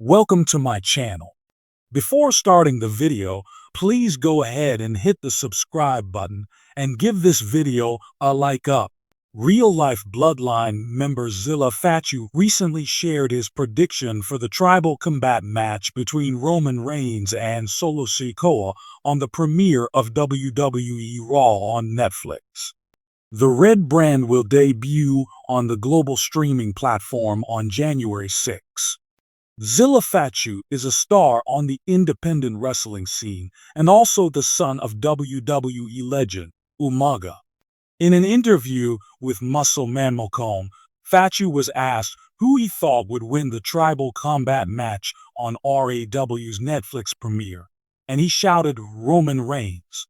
Welcome to my channel. Before starting the video, please go ahead and hit the subscribe button and give this video a like up. Real-life Bloodline member Zilla Fatu recently shared his prediction for the tribal combat match between Roman Reigns and Sikoa on the premiere of WWE Raw on Netflix. The red brand will debut on the global streaming platform on January 6. Zilla Fatu is a star on the independent wrestling scene and also the son of WWE legend Umaga. In an interview with Muscle Man McMahon, Fatu was asked who he thought would win the tribal combat match on RAW's Netflix premiere, and he shouted Roman Reigns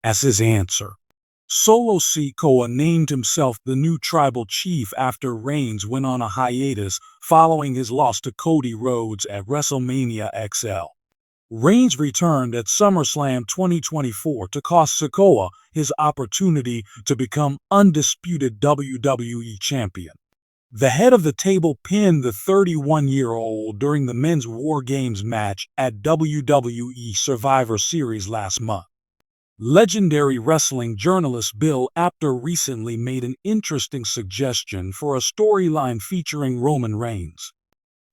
as his answer. Sikoa named himself the new tribal chief after Reigns went on a hiatus following his loss to Cody Rhodes at WrestleMania XL. Reigns returned at SummerSlam 2024 to cost Sikoa his opportunity to become undisputed WWE champion. The head of the table pinned the 31-year-old during the men's War Games match at WWE Survivor Series last month. Legendary wrestling journalist Bill Apter recently made an interesting suggestion for a storyline featuring Roman Reigns.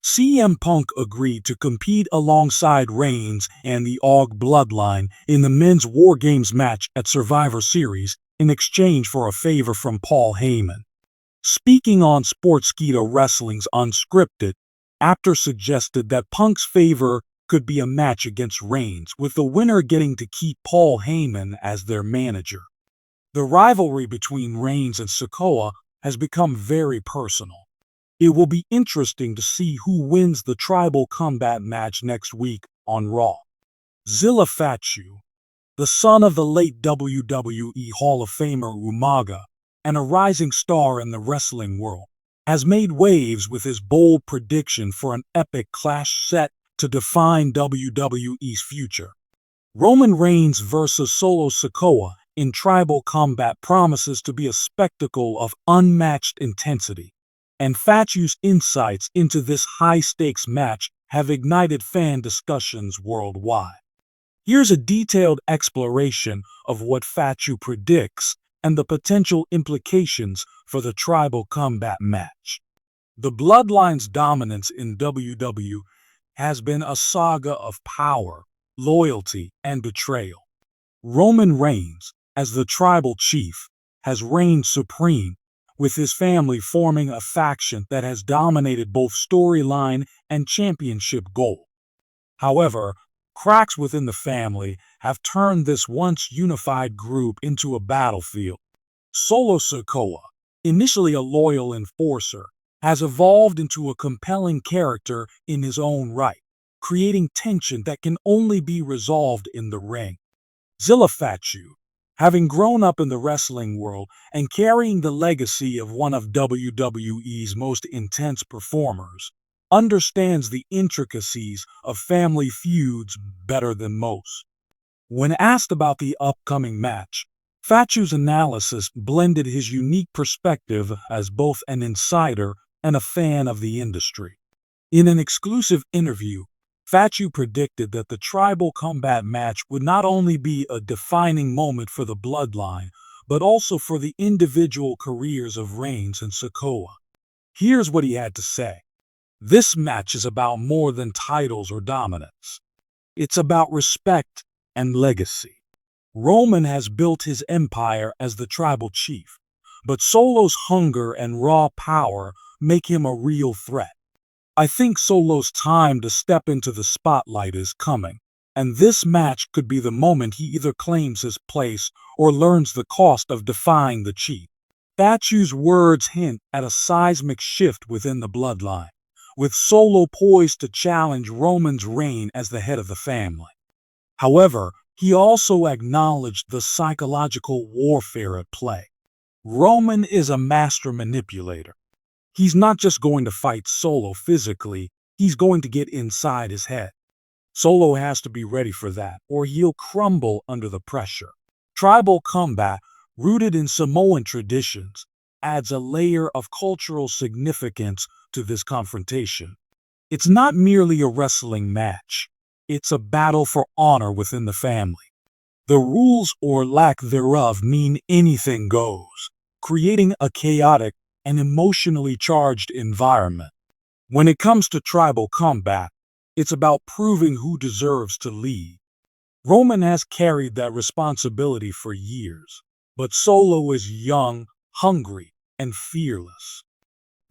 CM Punk agreed to compete alongside Reigns and the Og Bloodline in the men's War Games match at Survivor Series in exchange for a favor from Paul Heyman. Speaking on Sportskeeda Wrestling's Unscripted, Apter suggested that Punk's favor could be a match against Reigns, with the winner getting to keep Paul Heyman as their manager. The rivalry between Reigns and Sikoa has become very personal. It will be interesting to see who wins the tribal combat match next week on Raw. Zilla Fatu, the son of the late WWE Hall of Famer Umaga and a rising star in the wrestling world, has made waves with his bold prediction for an epic clash set to define WWE's future. Roman Reigns versus Sikoa in tribal combat promises to be a spectacle of unmatched intensity, and Fatu's insights into this high-stakes match have ignited fan discussions worldwide. Here's a detailed exploration of what Fatu predicts and the potential implications for the tribal combat match. The Bloodline's dominance in WWE has been a saga of power, loyalty, and betrayal. Roman Reigns, as the tribal chief, has reigned supreme, with his family forming a faction that has dominated both storyline and championship gold. However, cracks within the family have turned this once unified group into a battlefield. Sikoa, initially a loyal enforcer, has evolved into a compelling character in his own right, creating tension that can only be resolved in the ring. Zilla Fatu, having grown up in the wrestling world and carrying the legacy of one of WWE's most intense performers, understands the intricacies of family feuds better than most. When asked about the upcoming match, Fatu's analysis blended his unique perspective as both an insider and a fan of the industry. In an exclusive interview, Fatu predicted that the tribal combat match would not only be a defining moment for the Bloodline, but also for the individual careers of Reigns and Sikoa. Here's what he had to say. This match is about more than titles or dominance. It's about respect and legacy. Roman has built his empire as the tribal chief, but Solo's hunger and raw power make him a real threat. I think Solo's time to step into the spotlight is coming, and this match could be the moment he either claims his place or learns the cost of defying the chief. Fatu's words hint at a seismic shift within the Bloodline, with Solo poised to challenge Roman's reign as the head of the family. However, he also acknowledged the psychological warfare at play. Roman is a master manipulator. He's not just going to fight Solo physically, he's going to get inside his head. Solo has to be ready for that, or he'll crumble under the pressure. Tribal combat, rooted in Samoan traditions, adds a layer of cultural significance to this confrontation. It's not merely a wrestling match. It's a battle for honor within the family. The rules or lack thereof mean anything goes, creating a chaotic and emotionally charged environment. When it comes to tribal combat, it's about proving who deserves to lead. Roman has carried that responsibility for years, but Solo is young, hungry, and fearless.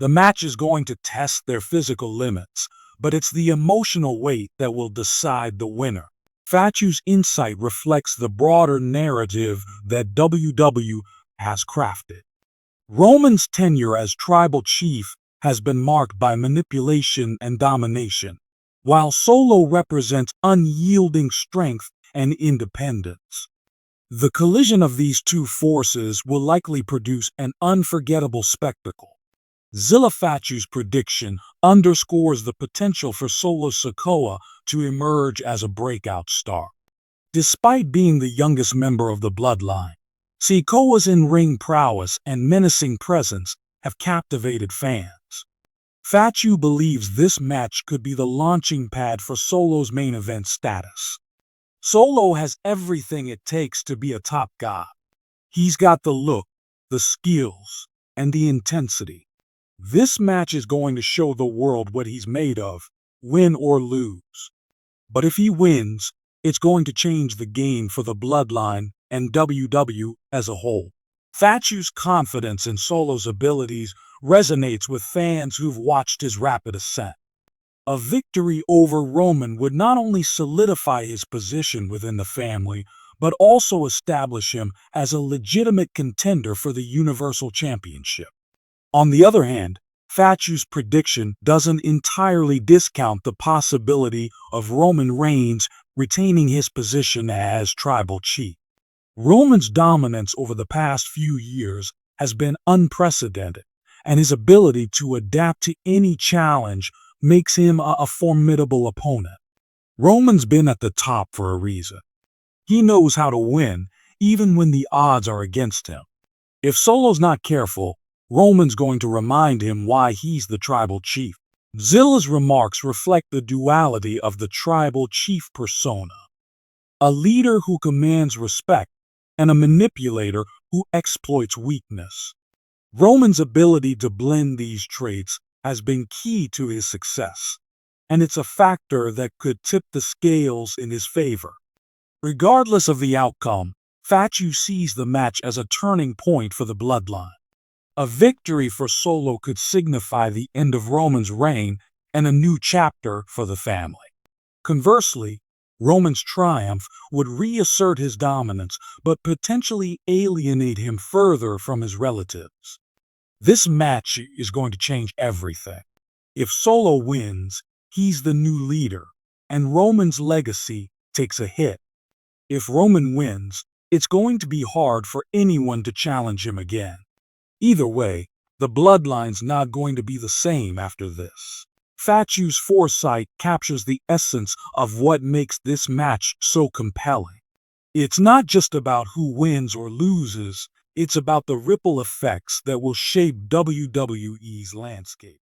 The match is going to test their physical limits, but it's the emotional weight that will decide the winner. Fatu's insight reflects the broader narrative that WWE has crafted. Roman's tenure as tribal chief has been marked by manipulation and domination, while Solo represents unyielding strength and independence. The collision of these two forces will likely produce an unforgettable spectacle. Zilla Fatu's prediction underscores the potential for Solo Sikoa to emerge as a breakout star. Despite being the youngest member of the bloodline, Sikoa's in-ring prowess and menacing presence have captivated fans. Fatu believes this match could be the launching pad for Solo's main event status. Solo has everything it takes to be a top guy. He's got the look, the skills, and the intensity. This match is going to show the world what he's made of, win or lose. But if he wins, it's going to change the game for the bloodline and WWE as a whole. Fatu's confidence in Solo's abilities resonates with fans who've watched his rapid ascent. A victory over Roman would not only solidify his position within the family, but also establish him as a legitimate contender for the Universal Championship. On the other hand, Fatu's prediction doesn't entirely discount the possibility of Roman Reigns retaining his position as tribal chief. Roman's dominance over the past few years has been unprecedented, and his ability to adapt to any challenge makes him a formidable opponent. Roman's been at the top for a reason. He knows how to win, even when the odds are against him. If Solo's not careful, Roman's going to remind him why he's the tribal chief. Zilla's remarks reflect the duality of the tribal chief persona. A leader who commands respect and a manipulator who exploits weakness. Roman's ability to blend these traits has been key to his success, and it's a factor that could tip the scales in his favor. Regardless of the outcome, Fatu sees the match as a turning point for the bloodline. A victory for Solo could signify the end of Roman's reign and a new chapter for the family. Conversely, Roman's triumph would reassert his dominance, but potentially alienate him further from his relatives. This match is going to change everything. If Solo wins, he's the new leader, and Roman's legacy takes a hit. If Roman wins, it's going to be hard for anyone to challenge him again. Either way, the bloodline's not going to be the same after this. Fatu's foresight captures the essence of what makes this match so compelling. It's not just about who wins or loses, it's about the ripple effects that will shape WWE's landscape.